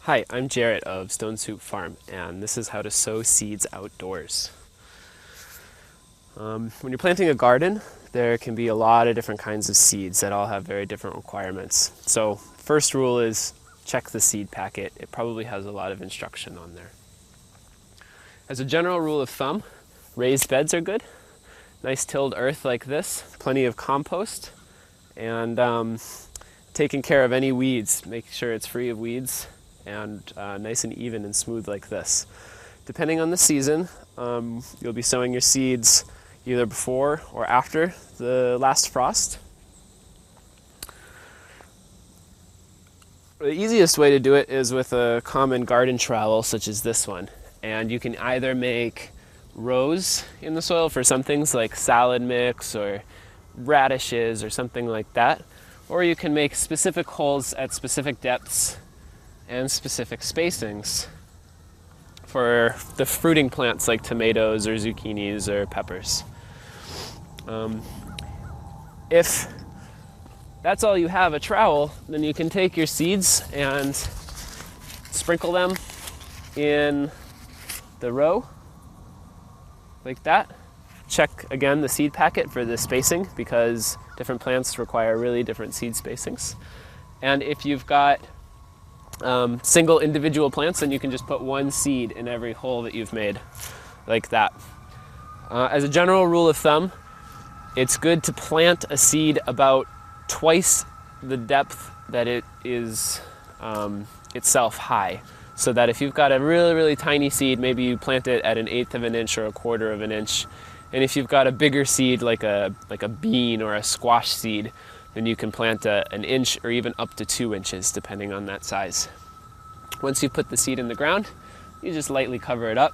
Hi, I'm Jarrett of Stone Soup Farm, and this is how to sow seeds outdoors. When you're planting a garden, there can be a lot of different kinds of seeds that all have very different requirements. So first rule is check the seed packet. It probably has a lot of instruction on there. As a general rule of thumb, raised beds are good. Nice tilled earth like this, plenty of compost, and taking care of any weeds. Make sure it's free of weeds and nice and even and smooth like this. Depending on the season, you'll be sowing your seeds either before or after the last frost. The easiest way to do it is with a common garden trowel such as this one. And you can either make rows in the soil for some things like salad mix or radishes or something like that, or you can make specific holes at specific depths and specific spacings for the fruiting plants like tomatoes or zucchinis or peppers. If that's all you have, a trowel, then you can take your seeds and sprinkle them in the row like that. Check again the seed packet for the spacing because different plants require really different seed spacings. And if you've got single individual plants, then you can just put one seed in every hole that you've made, like that. As a general rule of thumb, it's good to plant a seed about twice the depth that it is itself high. So that if you've got a really, really tiny seed, maybe you plant it at 1/8 of an inch or 1/4 of an inch. And if you've got a bigger seed like a bean or a squash seed, then you can plant an inch or even up to 2 inches, depending on that size. Once you put the seed in the ground, you just lightly cover it up.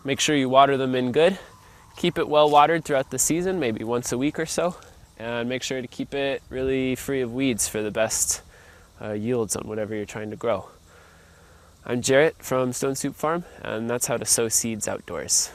Make sure you water them in good. Keep it well watered throughout the season, maybe once a week or so. And make sure to keep it really free of weeds for the best yields on whatever you're trying to grow. I'm Jarrett from Stone Soup Farm, and that's how to sow seeds outdoors.